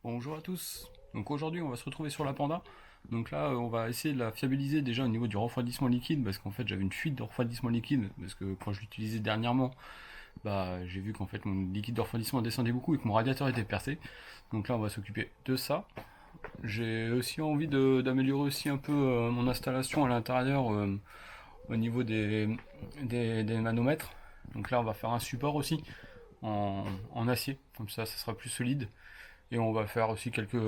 Bonjour à tous. Donc aujourd'hui, on va se retrouver sur la Panda. Donc là, on va essayer de la fiabiliser déjà au niveau du refroidissement liquide parce qu'en fait, j'avais une fuite de refroidissement liquide parce que quand je l'utilisais dernièrement, j'ai vu qu'en fait mon liquide de refroidissement descendait beaucoup et que mon radiateur était percé. Donc là, on va s'occuper de ça. J'ai aussi envie d'améliorer aussi un peu mon installation à l'intérieur au niveau des manomètres. Donc là, on va faire un support aussi en acier, comme ça sera plus solide. Et on va faire aussi quelques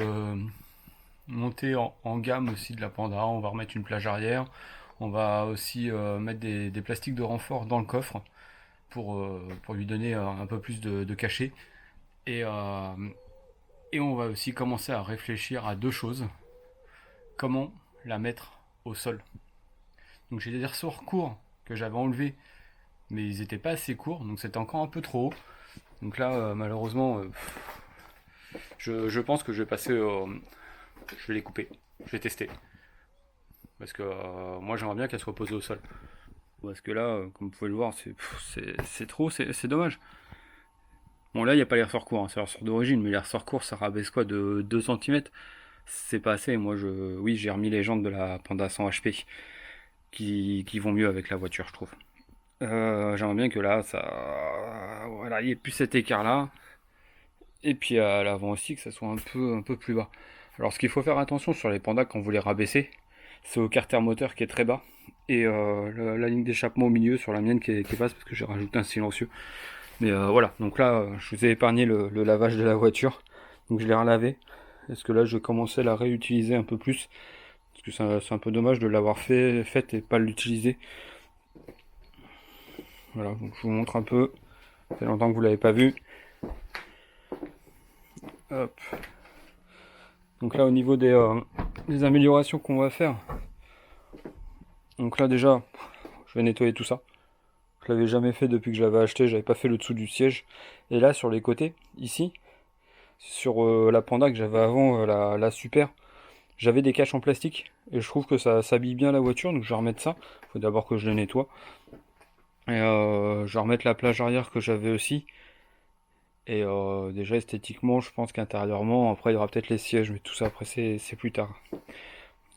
montées en gamme aussi de la Panda. On va remettre une plage arrière. On va aussi mettre des plastiques de renfort dans le coffre pour lui donner un peu plus de cachet. Et, euh, et on va aussi commencer à réfléchir à deux choses. Comment la mettre au sol. Donc j'ai des ressorts courts que j'avais enlevés, mais ils n'étaient pas assez courts, donc c'était encore un peu trop haut. Donc là, malheureusement, je pense que je vais passer je vais les couper. Je vais tester. Parce que moi j'aimerais bien qu'elle soit posée au sol. Parce que là, comme vous pouvez le voir, c'est trop, c'est dommage. Bon là il n'y a pas les ressorts courts, hein, c'est les ressorts d'origine, mais les ressorts courts ça rabaisse quoi de 2 centimètres. C'est pas assez, oui j'ai remis les jantes de la Panda 100 HP qui vont mieux avec la voiture je trouve. J'aimerais bien que là, voilà, il n'y ait plus cet écart là. Et puis à l'avant aussi que ça soit un peu plus bas. Alors ce qu'il faut faire attention sur les pandas quand vous les rabaissez, c'est au carter moteur qui est très bas et la ligne d'échappement au milieu sur la mienne qui est basse parce que j'ai rajouté un silencieux. Mais voilà, donc là je vous ai épargné le lavage de la voiture, donc je l'ai relavé. Est-ce que là je vais commencer à la réutiliser un peu plus parce que c'est un peu dommage de l'avoir faite et pas l'utiliser. Voilà, donc je vous montre un peu. Ça fait longtemps que vous l'avez pas vu. Hop. Donc là au niveau des améliorations qu'on va faire. Donc là déjà, je vais nettoyer tout ça. Je l'avais jamais fait depuis que je l'avais acheté, j'avais pas fait le dessous du siège. Et là sur les côtés, ici, sur la Panda que j'avais avant, la Super, j'avais des caches en plastique. Et je trouve que ça s'habille bien la voiture, donc je vais remettre ça. Faut d'abord que je le nettoie. Et je vais remettre la plage arrière que j'avais aussi. Et déjà esthétiquement, je pense qu'intérieurement, après il y aura peut-être les sièges, mais tout ça après c'est plus tard.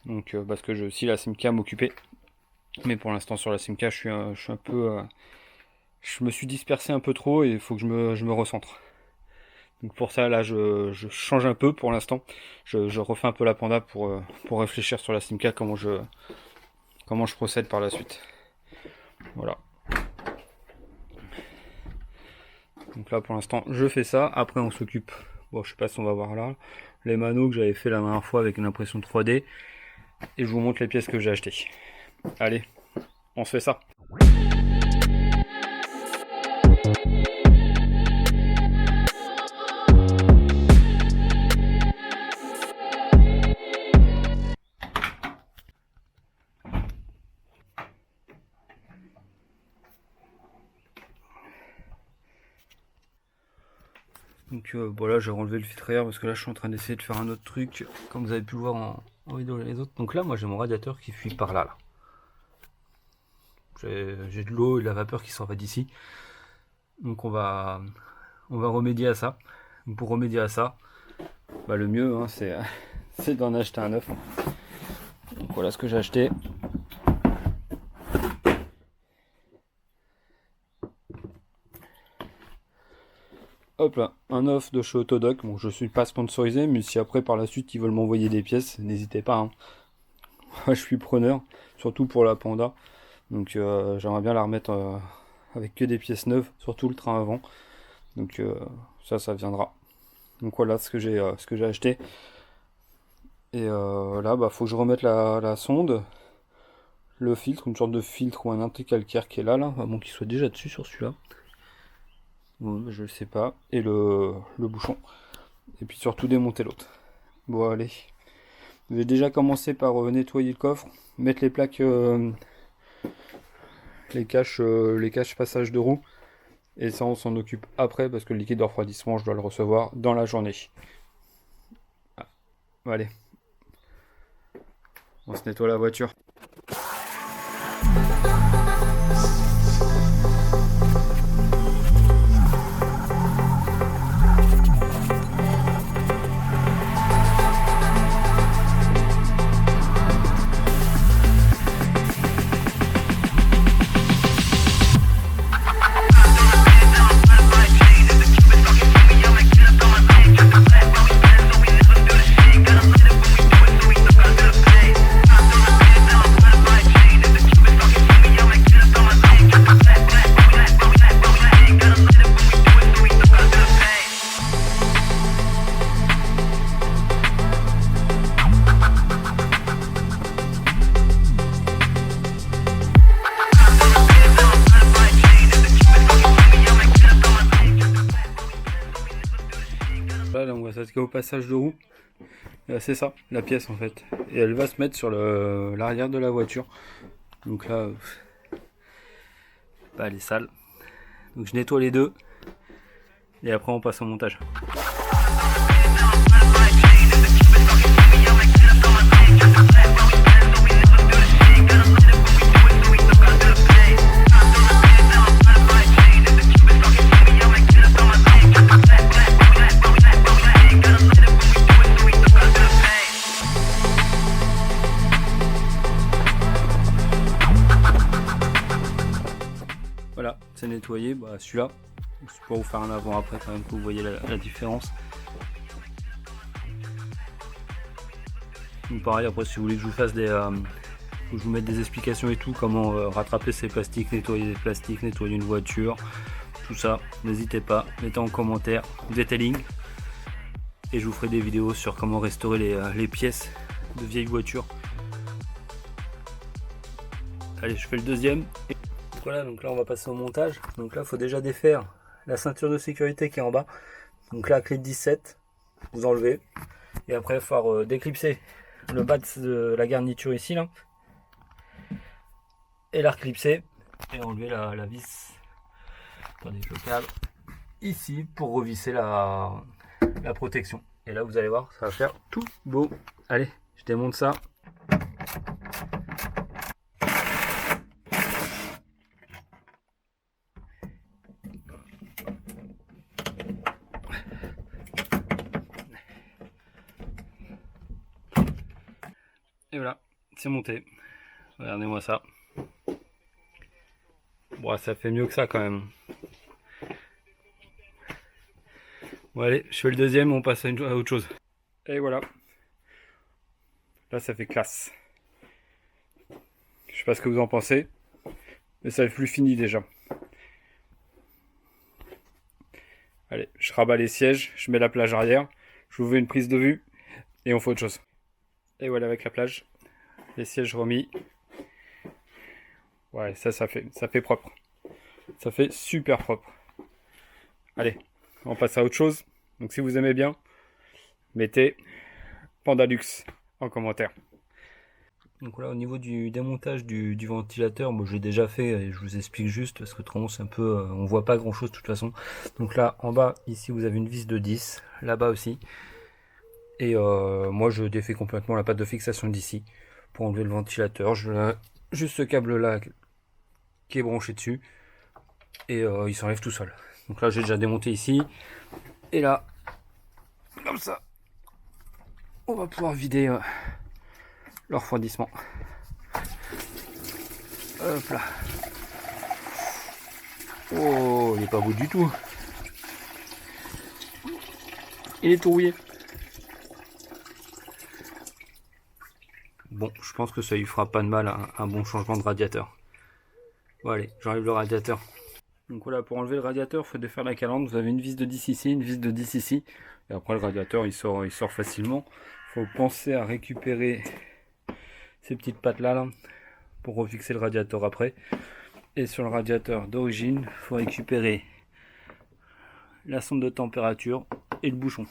Donc parce que j'ai aussi la Simca m'occuper. Mais pour l'instant sur la Simca, je suis un peu, je me suis dispersé un peu trop et il faut que je me recentre. Donc pour ça là, je change un peu pour l'instant. Je refais un peu la Panda pour réfléchir sur la Simca comment je procède par la suite. Voilà. Donc là pour l'instant je fais ça, après on s'occupe, bon je sais pas si on va voir là, les manos que j'avais fait la dernière fois avec une impression 3D, et je vous montre les pièces que j'ai achetées. Allez, on se fait ça. Donc voilà, j'ai renlevé le filtre à air parce que là je suis en train d'essayer de faire un autre truc, comme vous avez pu le voir en vidéo les autres. Donc là moi j'ai mon radiateur qui fuit par là. J'ai de l'eau et de la vapeur qui s'en va d'ici. Donc on va remédier à ça. Donc pour remédier à ça, le mieux hein, c'est d'en acheter un neuf. Donc voilà ce que j'ai acheté. Hop là, un off de chez Autodoc. Bon, je suis pas sponsorisé, mais si après par la suite ils veulent m'envoyer des pièces, n'hésitez pas. Hein. Moi, je suis preneur, surtout pour la Panda. Donc j'aimerais bien la remettre avec que des pièces neuves, surtout le train avant. Donc ça viendra. Donc voilà ce que j'ai acheté. Et là, faut que je remette la sonde, le filtre, une sorte de filtre ou un anti-calcaire qui est là, à moins qu'il soit déjà dessus sur celui-là. Je ne sais pas. Et le bouchon. Et puis surtout démonter l'autre. Bon allez. Je vais déjà commencer par nettoyer le coffre. Mettre les plaques, les caches passage de roue. Et ça on s'en occupe après parce que le liquide de refroidissement je dois le recevoir dans la journée. Ah. Allez. On se nettoie la voiture. Là on va s'attaquer au passage de roue. C'est ça, la pièce en fait. Et elle va se mettre sur l'arrière de la voiture. Donc là, bah, elle est sale. Donc je nettoie les deux. Et après on passe au montage. Voilà, c'est nettoyé. Bah, celui-là, c'est pour vous faire un avant-après quand même, que vous voyez la différence. Donc pareil, après si vous voulez que je vous fasse que je vous mette des explications et tout, comment rattraper ces plastiques, nettoyer des plastiques, nettoyer une voiture, tout ça, n'hésitez pas, mettez en commentaire, detailing, et je vous ferai des vidéos sur comment restaurer les pièces de vieilles voitures. Allez, je fais le deuxième. Voilà, donc là on va passer au montage. Donc là il faut déjà défaire la ceinture de sécurité qui est en bas. Donc là, clé de 17, vous enlevez. Et après il va falloir déclipser le bas de la garniture ici là. Et la reclipser. Et enlever la vis. Attendez, je le cale ici pour revisser la protection. Et là vous allez voir, ça va faire tout beau. Allez, je démonte ça. Et voilà, c'est monté. Regardez-moi ça. Bon, ça fait mieux que ça quand même. Bon allez, je fais le deuxième, on passe à autre chose. Et voilà. Là ça fait classe. Je sais pas ce que vous en pensez, mais ça fait plus fini déjà. Allez, je rabats les sièges, je mets la plage arrière, je vous fais une prise de vue et on fait autre chose. Et voilà avec la plage, les sièges remis. Ouais, ça fait propre. Ça fait super propre. Allez, on passe à autre chose. Donc si vous aimez bien, mettez Pandalux en commentaire. Donc voilà, au niveau du démontage du ventilateur, moi j'ai déjà fait et je vous explique juste parce que autrement c'est un peu, on voit pas grand chose de toute façon. Donc là en bas ici vous avez une vis de 10, là-bas aussi. Et moi je défais complètement la patte de fixation d'ici pour enlever le ventilateur. Juste ce câble là qui est branché dessus et il s'enlève tout seul. Donc là j'ai déjà démonté ici et là comme ça on va pouvoir vider le refroidissement. Hop là. Oh, il n'est pas beau du tout. Il est tout rouillé. Bon, je pense que ça lui fera pas de mal un bon changement de radiateur. Bon allez, j'enlève le radiateur. Donc voilà, pour enlever le radiateur, il faut défaire la calandre. Vous avez une vis de 10 ici, une vis de 10 ici. Et après le radiateur, il sort facilement. Il faut penser à récupérer ces petites pattes là pour refixer le radiateur après. Et sur le radiateur d'origine, il faut récupérer la sonde de température et le bouchon.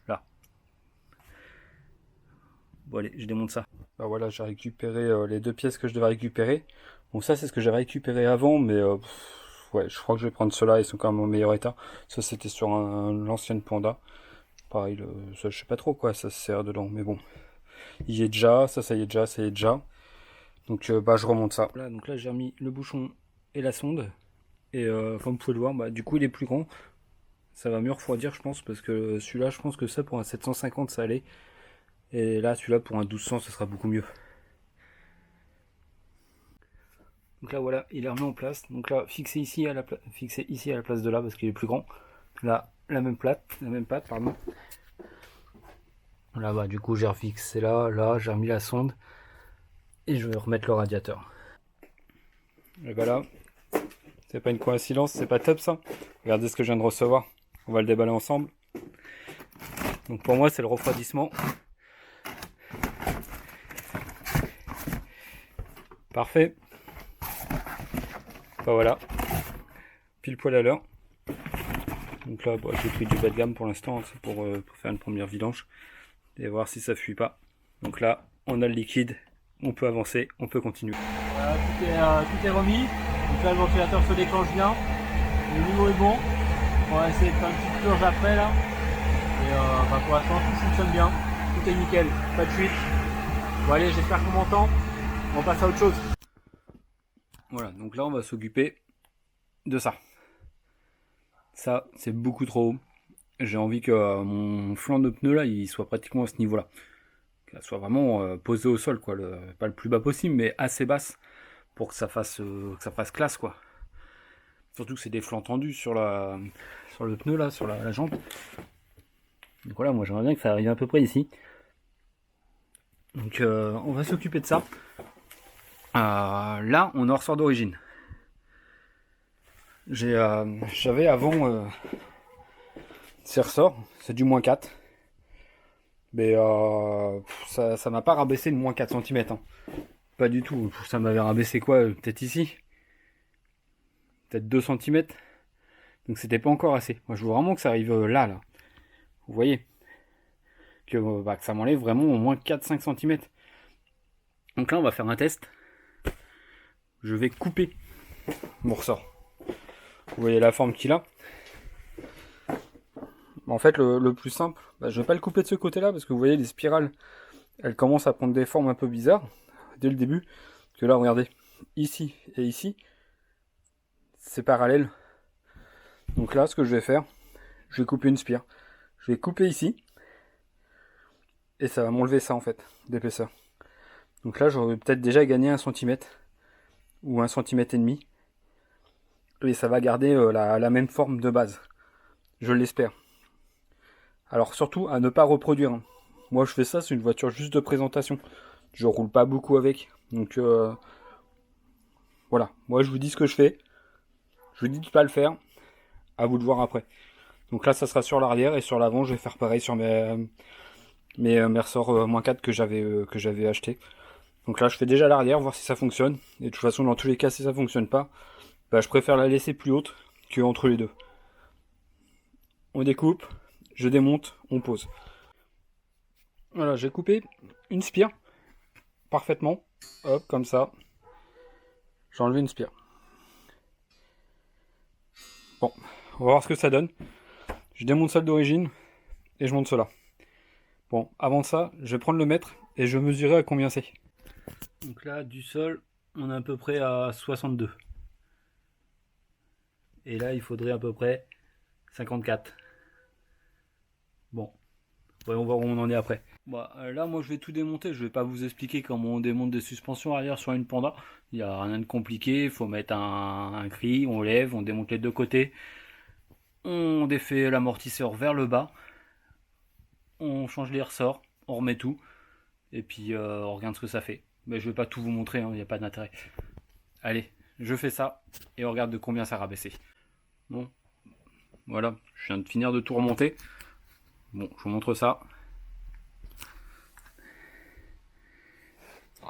Là. Bon allez, je démonte ça. Ben voilà, j'ai récupéré les deux pièces que je devais récupérer. Donc ça c'est ce que j'avais récupéré avant, mais ouais, je crois que je vais prendre ceux-là, ils sont quand même en meilleur état. Ça c'était sur l'ancienne Panda. Pareil, ça, je sais pas trop quoi ça sert dedans, mais bon. Il y est déjà, ça y est déjà, ça y est déjà. Donc bah je remonte ça. Voilà, donc là j'ai remis le bouchon et la sonde. Et comme vous pouvez le voir, bah, du coup il est plus grand. Ça va mieux refroidir je pense, parce que celui-là je pense que ça pour un 750 ça allait. Et là celui-là pour un 1200 ça sera beaucoup mieux. Donc là voilà, il est remis en place. Donc là fixé ici à la place de là parce qu'il est plus grand. Là la même patte pardon. Là bah du coup j'ai refixé là j'ai remis la sonde. Et je vais remettre le radiateur. Et voilà. C'est pas une coïncidence, c'est pas top ça. Regardez ce que je viens de recevoir. On va le déballer ensemble. Donc pour moi c'est le refroidissement. Parfait. Ben voilà. Pile poil à l'heure. Donc là, j'ai pris du bas de gamme pour l'instant, c'est pour faire une première vidange et voir si ça fuit pas. Donc là, on a le liquide, on peut avancer, on peut continuer. Voilà, tout est remis. Donc là, le ventilateur se déclenche bien. Le niveau est bon. On va essayer de faire une petite purge après là. Et pour l'instant, tout fonctionne bien. Tout est nickel, pas de fuite. Bon allez, j'espère qu'on m'entend. On passe à autre chose. Voilà, donc là, on va s'occuper de ça. Ça, c'est beaucoup trop haut. J'ai envie que mon flanc de pneu là, il soit pratiquement à ce niveau-là. Qu'elle soit vraiment posée au sol, quoi. Pas le plus bas possible, mais assez basse pour que ça fasse classe, quoi. Surtout que c'est des flancs tendus sur le pneu là, sur la jambe. Donc voilà, moi j'aimerais bien que ça arrive à peu près ici. Donc on va s'occuper de ça. Là, on en ressort d'origine. J'avais avant ces ressorts, c'est du -4. Mais ça m'a pas rabaissé de -4 cm. Hein. Pas du tout. Ça m'avait rabaissé quoi? Peut-être ici? Peut-être 2 cm. Donc c'était pas encore assez. Moi je veux vraiment que ça arrive là. Vous voyez? Que ça m'enlève vraiment au moins 4-5 cm. Donc là on va faire un test. Je vais couper mon ressort. Vous voyez la forme qu'il a. En fait le plus simple, je vais pas le couper de ce côté là parce que vous voyez les spirales, elles commencent à prendre des formes un peu bizarres dès le début. Que là regardez, ici et ici, c'est parallèle. Donc là ce que je vais faire, je vais couper une spire. Je vais couper ici. Et ça va m'enlever ça en fait, d'épaisseur. Donc là j'aurais peut-être déjà gagné 1 cm. Ou 1,5 cm. Et ça va garder la même forme de base. Je l'espère. Alors surtout à ne pas reproduire. Moi je fais ça, c'est une voiture juste de présentation. Je roule pas beaucoup avec. Donc voilà, moi je vous dis ce que je fais. Je vous dis de pas le faire. À vous de voir après. Donc là ça sera sur l'arrière et sur l'avant je vais faire pareil sur mes ressorts -4 que j'avais acheté. Donc là je fais déjà l'arrière, voir si ça fonctionne. Et de toute façon dans tous les cas si ça fonctionne pas, je préfère la laisser plus haute que entre les deux. On découpe, je démonte, on pose. Voilà, j'ai coupé une spire parfaitement. Hop, comme ça. J'ai enlevé une spire. Bon, on va voir ce que ça donne. Je démonte celle d'origine et je monte cela. Bon, avant ça, je vais prendre le mètre et je mesurerai à combien c'est. Donc là, du sol, on est à peu près à 62. Et là, il faudrait à peu près 54. Bon, voyons voir où on en est après. Là, moi, je vais tout démonter. Je vais pas vous expliquer comment on démonte des suspensions arrière sur une Panda. Il n'y a rien de compliqué. Il faut mettre un cri, on lève, on démonte les deux côtés. On défait l'amortisseur vers le bas. On change les ressorts. On remet tout. Et puis, on regarde ce que ça fait. Mais je vais pas tout vous montrer. Il n'y a pas d'intérêt. Allez, je fais ça. Et on regarde de combien ça a rabaissé. Bon, voilà. Je viens de finir de tout remonter. Bon, je vous montre ça.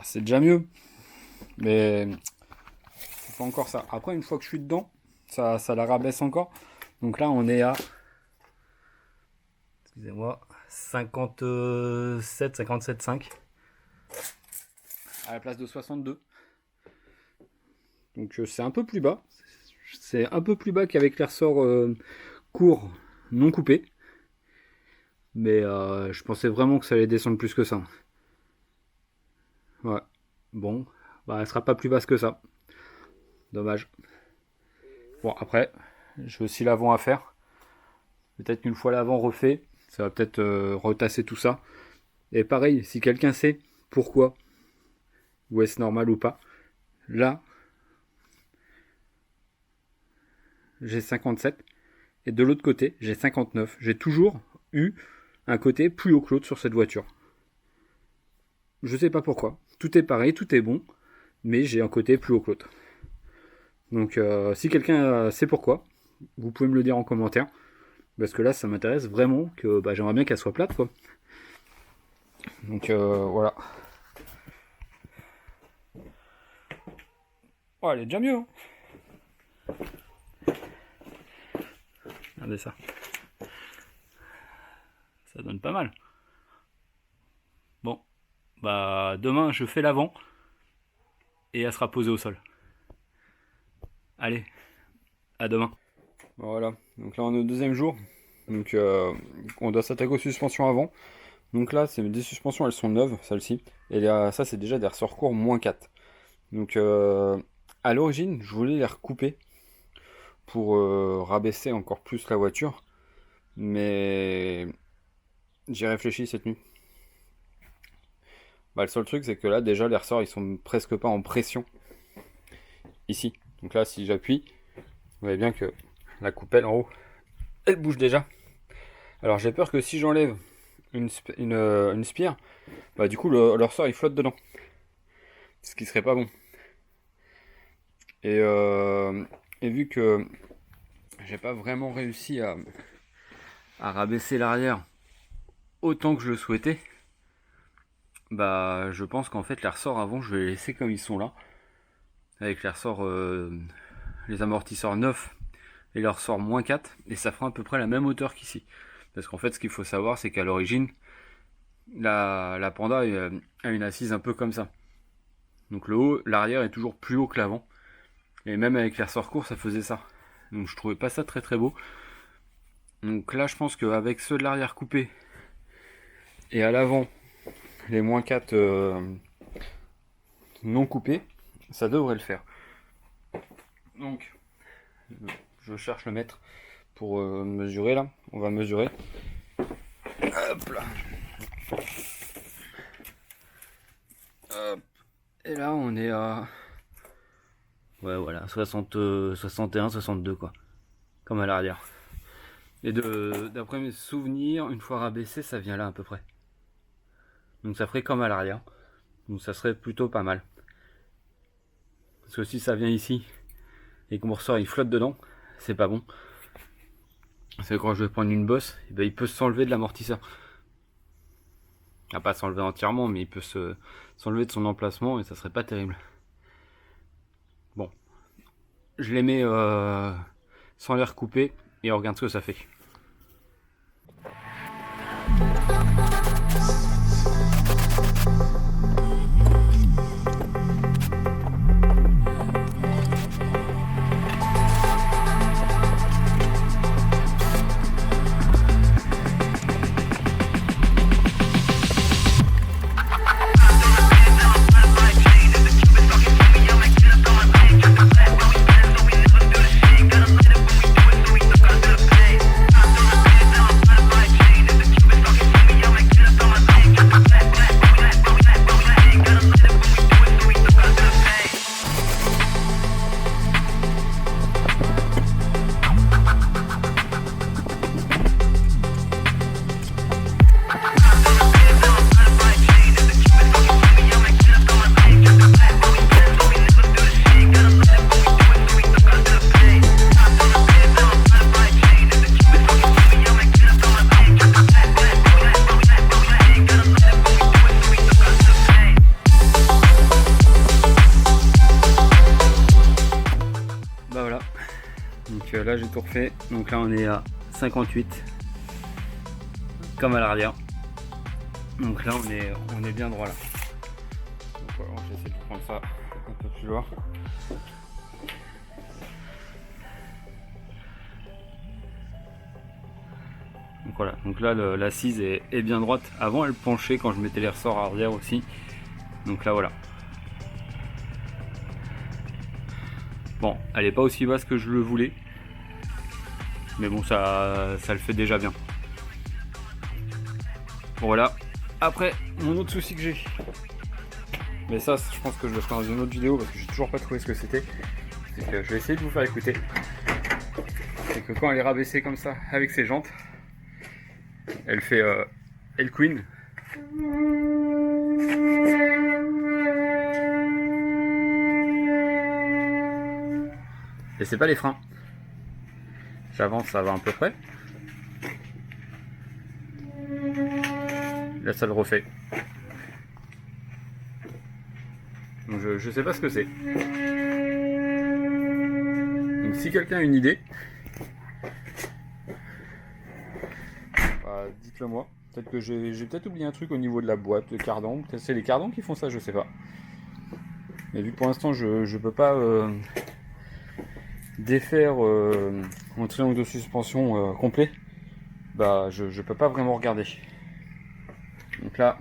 C'est déjà mieux, mais c'est pas encore ça. Après, une fois que je suis dedans, ça la rabaisse encore. Donc là, on est à, excusez-moi, 57,5 à la place de 62. Donc c'est un peu plus bas. C'est un peu plus bas qu'avec les ressorts courts non coupés. Mais je pensais vraiment que ça allait descendre plus que ça. Ouais. Bon, elle sera pas plus basse que ça. Dommage. Bon, après, j'ai aussi l'avant à faire. Peut-être qu'une fois l'avant refait, ça va peut-être retasser tout ça. Et pareil, si quelqu'un sait pourquoi, ou est-ce normal ou pas, là, j'ai 57. Et de l'autre côté, j'ai 59. J'ai toujours eu un côté plus haut que l'autre sur cette voiture. Je sais pas pourquoi. Tout est pareil, tout est bon, mais j'ai un côté plus haut que l'autre. Donc si quelqu'un sait pourquoi, vous pouvez me le dire en commentaire. Parce que là, ça m'intéresse vraiment, que j'aimerais bien qu'elle soit plate, quoi. Donc voilà. Oh, elle est déjà mieux. Hein. Regardez ça. Ça donne pas mal. Bon, bah demain je fais l'avant et elle sera posée au sol. Allez, à demain. Voilà, donc là on est au deuxième jour. Donc on doit s'attaquer aux suspensions avant. Donc là, c'est des suspensions, elles sont neuves, celles-ci. Et là, ça, c'est déjà des ressorts courts -4. Donc à l'origine, je voulais les recouper pour rabaisser encore plus la voiture. Mais j'ai réfléchi cette nuit. Bah, le seul truc, c'est que là, déjà, les ressorts, ils sont presque pas en pression. Ici. Donc là, si j'appuie, vous voyez bien que la coupelle en haut, elle bouge déjà. Alors j'ai peur que si j'enlève une spire, bah du coup le ressort il flotte dedans. Ce qui serait pas bon. Et vu que j'ai pas vraiment réussi à rabaisser l'arrière autant que je le souhaitais, bah je pense qu'en fait les ressorts avant je vais les laisser comme ils sont là. Avec les ressorts, les amortisseurs neufs et les ressorts -4, et ça fera à peu près la même hauteur qu'ici. Parce qu'en fait ce qu'il faut savoir c'est qu'à l'origine, la Panda a une assise un peu comme ça. Donc le haut, l'arrière est toujours plus haut que l'avant. Et même avec les ressorts courts, ça faisait ça. Donc je trouvais pas ça très très beau. Donc là, je pense qu'avec ceux de l'arrière coupés et à l'avant, les -4 non coupés, ça devrait le faire. Donc, je cherche le mètre pour mesurer là. On va mesurer. Hop là. Hop. Et là, on est à... Ouais, voilà, 60, 61, 62 quoi. Comme à l'arrière. Et d'après mes souvenirs, une fois rabaissé, ça vient là à peu près. Donc ça ferait comme à l'arrière. Donc ça serait plutôt pas mal. Parce que si ça vient ici et que mon ressort il flotte dedans, c'est pas bon. C'est quand je vais prendre une bosse, et ben, il peut s'enlever de l'amortisseur. Il va pas s'enlever entièrement, mais il peut s'enlever de son emplacement et ça serait pas terrible. Bon, je les mets sans les recouper et on regarde ce que ça fait. Là j'ai tout refait, donc là on est à 58 comme à l'arrière, donc là on est bien droit là. Donc voilà, j'essaie de prendre ça un peu plus loin. Donc voilà, donc là l'assise est bien droite. Avant elle penchait quand je mettais les ressorts arrière aussi, donc là voilà. Bon, elle est pas aussi basse que je le voulais, mais bon, ça le fait déjà bien. Bon voilà. Après, mon autre souci que j'ai, mais ça je pense que je le ferai dans une autre vidéo parce que j'ai toujours pas trouvé ce que c'était, c'est que je vais essayer de vous faire écouter. C'est que quand elle est rabaissée comme ça avec ses jantes, elle fait elle queen. Et c'est pas les freins. J'avance, ça va à peu près. Là, ça le refait. Donc, je sais pas ce que c'est. Donc, si quelqu'un a une idée, bah dites-le moi. Peut-être que j'ai peut-être oublié un truc au niveau de la boîte, de cardan. Peut-être c'est les cardans qui font ça, je sais pas. Mais vu que pour l'instant je peux pas défaire mon triangle de suspension complet, bah je peux pas vraiment regarder. Donc là,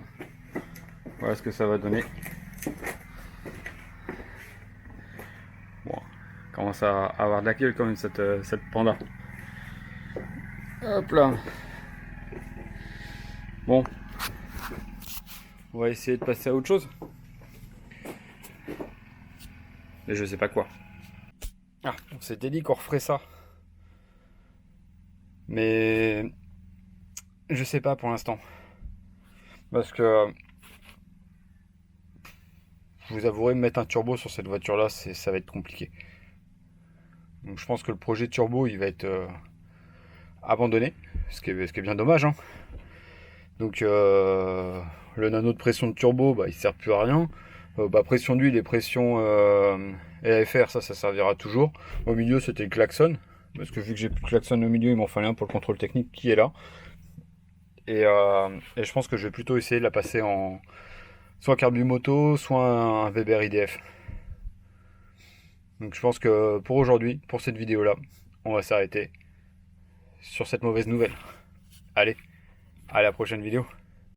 voilà ce que ça va donner. Bon, commence à avoir de la gueule quand même cette panda. Hop là. Bon, on va essayer de passer à autre chose. Mais je sais pas quoi. Ah, on s'était dit qu'on referait ça. Mais je sais pas pour l'instant. Parce que je vous avouerai, mettre un turbo sur cette voiture là, ça va être compliqué. Donc je pense que le projet turbo il va être abandonné. Ce qui est bien dommage. Hein. Donc le nano de pression de turbo, bah, il sert plus à rien. Pression d'huile et pression AFR, ça servira toujours. Au milieu, c'était le klaxon. Parce que vu que j'ai plus de klaxon au milieu, il m'en fallait un pour le contrôle technique qui est là. Et je pense que je vais plutôt essayer de la passer en soit carbumoto, soit un Weber IDF. Donc je pense que pour aujourd'hui, pour cette vidéo-là, on va s'arrêter sur cette mauvaise nouvelle. Allez, à la prochaine vidéo.